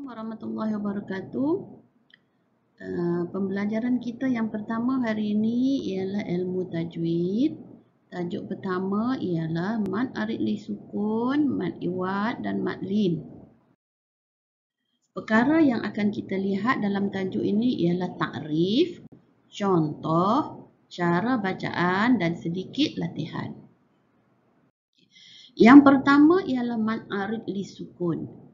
Warahmatullahi wabarakatuh. Pembelajaran kita yang pertama hari ini ialah ilmu tajwid. Tajuk pertama ialah mad arid li sukun, mad iwad dan mad lin. Perkara yang akan kita lihat dalam tajuk ini ialah takrif, contoh, cara bacaan dan sedikit latihan. Yang pertama ialah mad arid li sukun.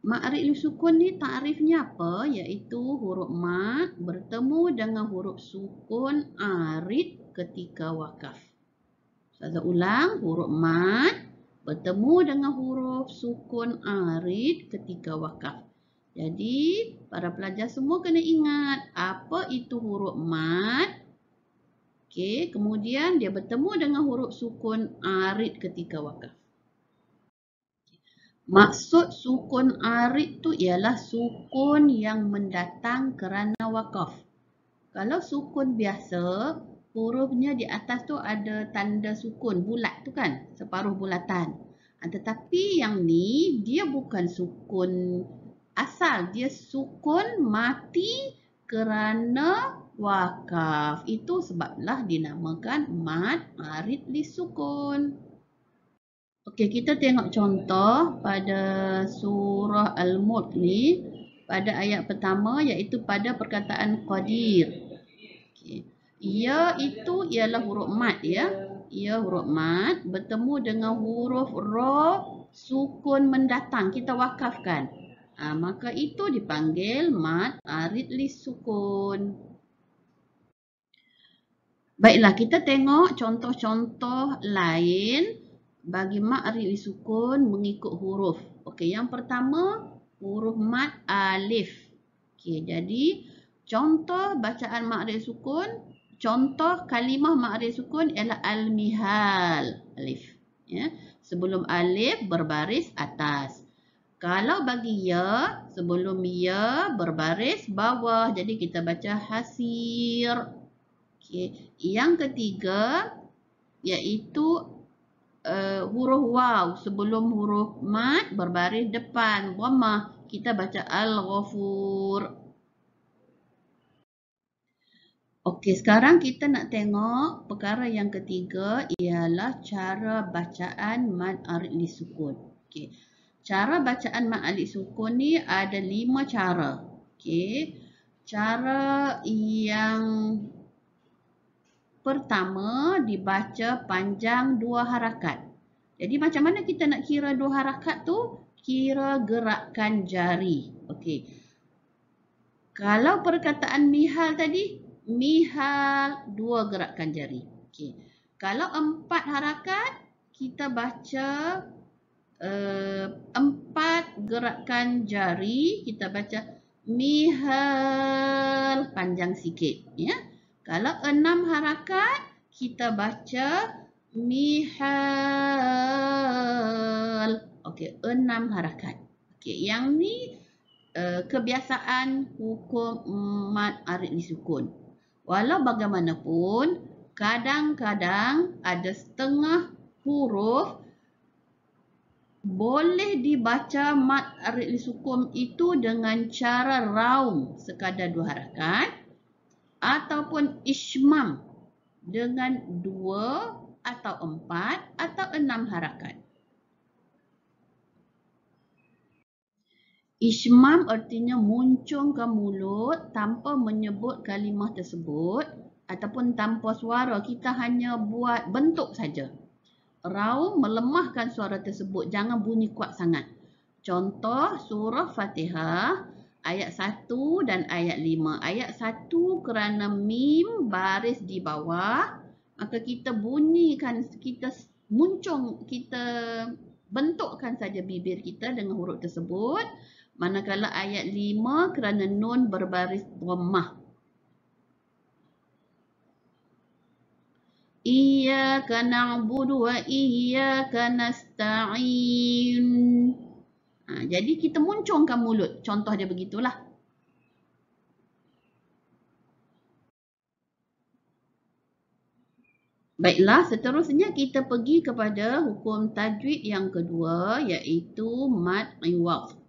Mad arid li sukun ni takrifnya apa? Iaitu huruf mad bertemu dengan huruf sukun arid ketika wakaf. Saya ulang, huruf mad bertemu dengan huruf sukun arid ketika wakaf. Jadi, para pelajar semua kena ingat apa itu huruf mad. Okey, kemudian dia bertemu dengan huruf sukun arid ketika wakaf. Maksud sukun arid tu ialah sukun yang mendatang kerana wakaf. Kalau sukun biasa, hurufnya di atas tu ada tanda sukun, bulat tu kan, separuh bulatan. Tetapi yang ni, dia bukan sukun asal, dia sukun mati kerana wakaf. Itu sebablah dinamakan mad arid li sukun. Okey, kita tengok contoh pada surah Al-Mulk ni pada ayat pertama iaitu pada perkataan qadir. Okey. Ia itu ialah huruf mad ya. Ia huruf mad bertemu dengan huruf ra sukun mendatang. Kita wakafkan. Maka itu dipanggil mad arid li sukun. Baiklah, kita tengok contoh-contoh lain bagi mad arid li sukun mengikut huruf. Okey, yang pertama huruf mad alif. Okey, jadi contoh bacaan mad arid li sukun, contoh kalimah mad arid li sukun ialah al-mihal, alif. Ya, sebelum alif berbaris atas. Kalau bagi ya, sebelum ya berbaris bawah. Jadi kita baca hasir. Okey, yang ketiga iaitu huruf waw sebelum huruf mad berbaris depan dhammah, kita baca al-ghafur. Okey, sekarang kita nak tengok perkara yang ketiga ialah cara bacaan mad arid li sukun. Okey. Cara bacaan mad arid li sukun ni ada 5 cara. Okey. Cara yang pertama dibaca panjang 2 harakat. Jadi macam mana kita nak kira 2 harakat tu? Kira gerakan jari. Okey. Kalau perkataan mihal tadi, mihal 2 gerakan jari. Okey. Kalau 4 harakat, kita baca 4 gerakan jari, kita baca mihal panjang sikit ya. Kalau 6 harakat, kita baca mihal. Okey, 6 harakat. Okey, yang ni kebiasaan hukum mad arid li sukun. Walau bagaimanapun, kadang-kadang ada setengah huruf boleh dibaca mad arid li sukun itu dengan cara raum sekadar 2 harakat ataupun ishmam dengan 2 atau 4 atau 6 harakat. Ishmam artinya muncungkan mulut tanpa menyebut kalimah tersebut ataupun tanpa suara, kita hanya buat bentuk saja. Raum melemahkan suara tersebut, jangan bunyi kuat sangat. Contoh surah Fatihah ayat 1 dan ayat 5. Ayat 1 kerana mim baris di bawah, maka kita bunyikan, kita muncung, kita bentukkan saja bibir kita dengan huruf tersebut. Manakala ayat 5 kerana nun berbaris dhammah. Iyyaka na'budu wa iyyaka nasta'in. Jadi kita muncungkan mulut. Contoh dia begitulah. Baiklah, seterusnya kita pergi kepada hukum tajwid yang kedua iaitu mad iwad.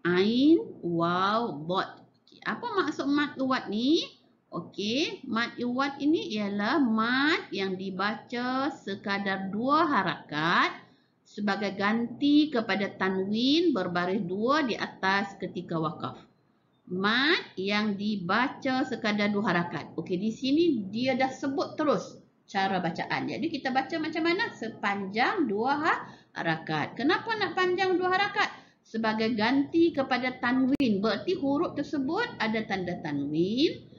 Ain, waw, dot. Apa maksud mad iwad ni? Okey, mad iwad ini ialah mad yang dibaca sekadar 2 harakat sebagai ganti kepada tanwin berbaris 2 di atas ketika wakaf. Mad yang dibaca sekadar 2 harakat. Okey, di sini dia dah sebut terus cara bacaan. Jadi kita baca macam mana? Sepanjang 2 harakat. Kenapa nak panjang 2 harakat? Sebagai ganti kepada tanwin. Berarti huruf tersebut ada tanda tanwin.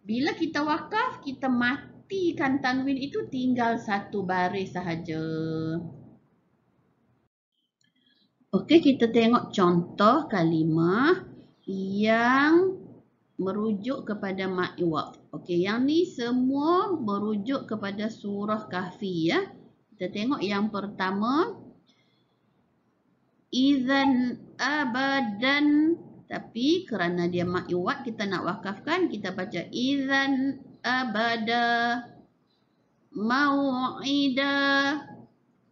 Bila kita wakaf, kita matikan tanwin itu tinggal satu baris sahaja. Okey, kita tengok contoh kalimah yang merujuk kepada mad iwad. Okey, yang ni semua merujuk kepada surah Kahfi ya. Kita tengok yang pertama. Idzan abadan, tapi kerana dia mad iwad kita nak wakafkan, kita baca idzan abada mau'ida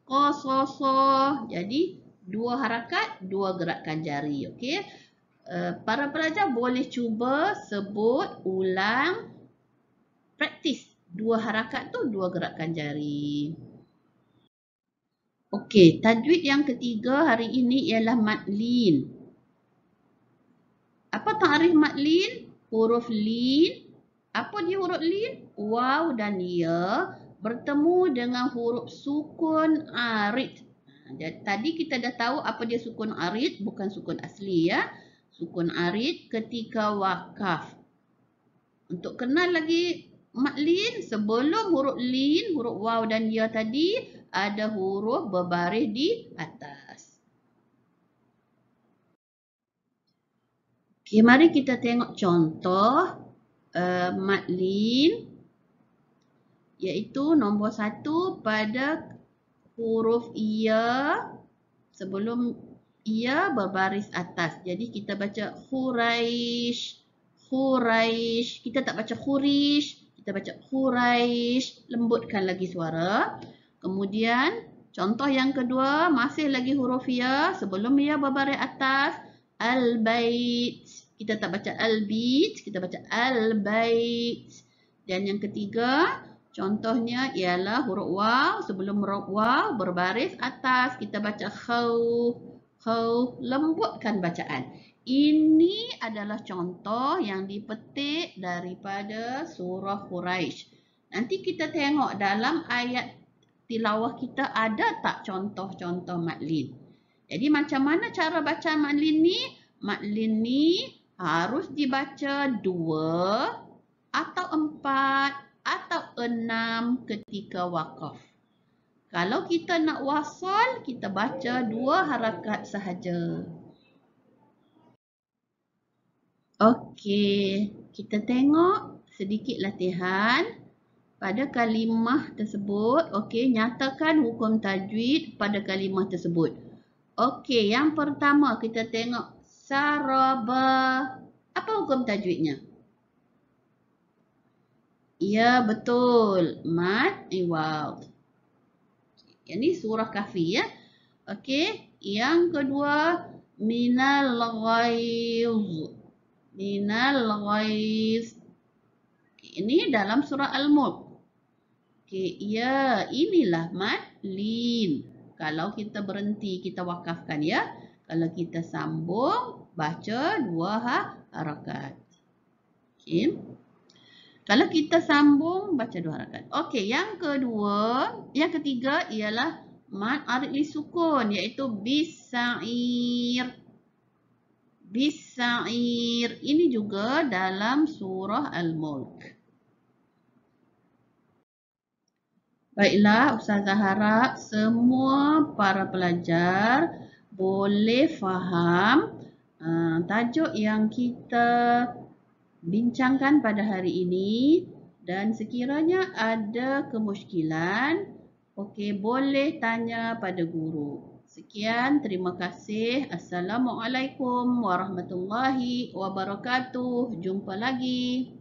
qasasa. Jadi 2 harakat, 2 gerakan jari. Okey. Para pelajar boleh cuba sebut ulang, praktis 2 harakat tu 2 gerakan jari. Okey, tajwid yang ketiga hari ini ialah mad lin. Apa ta'rif mad lin? Huruf lin. Apa dia huruf lin? Waw dan ya bertemu dengan huruf sukun arid. Tadi kita dah tahu apa dia sukun arid, bukan sukun asli ya. Sukun arid ketika wakaf. Untuk kenal lagi mad lin, sebelum huruf lin, huruf waw dan ya tadi, ada huruf berbaris di atas. Okey, mari kita tengok contoh mad lin, iaitu nombor 1 pada huruf ya sebelum ya berbaris atas. Jadi kita baca Quraish, Quraish. Kita tak baca Qurish, kita baca Quraish. Lembutkan lagi suara. Kemudian contoh yang kedua masih lagi huruf ya sebelum ya berbaris atas. Al-bait. Kita tak baca al-bait, kita baca al-bait. Dan yang ketiga contohnya ialah huruf waw sebelum huruf waw berbaris atas. Kita baca khaw, khaw. Lembutkan bacaan. Ini adalah contoh yang dipetik daripada surah Quraisy. Nanti kita tengok dalam ayat tilawah kita ada tak contoh-contoh mad lin. Jadi macam mana cara baca mad lin ni? Mad lin ni harus dibaca 2 atau 4 atau 6 ketika wakaf. Kalau kita nak wasal, kita baca 2 harakat sahaja. Okey, kita tengok sedikit latihan pada kalimah tersebut. Okey, nyatakan hukum tajwid pada kalimah tersebut. Okey, yang pertama kita tengok saraba. Apa hukum tajwidnya? Ya, betul. Mad iwad. Ini surah Kahfi ya. Okey, yang kedua minal ghaiz. Minal ghaiz. Ini dalam surah Al-Mulk. Okey, ya, inilah mad lin. Kalau kita berhenti, kita wakafkan ya. Kalau kita sambung, baca 2 harakat. Okey. Kalau kita sambung, baca 2 harakat. Okey, yang ketiga ialah mad arid li sukun, iaitu bisair. Bisair. Ini juga dalam surah Al-Mulk. Baiklah, Ustazah harap semua para pelajar boleh faham tajuk yang kita bincangkan pada hari ini, dan sekiranya ada kemusykilan, okey, boleh tanya pada guru. Sekian, terima kasih. Assalamualaikum warahmatullahi wabarakatuh. Jumpa lagi.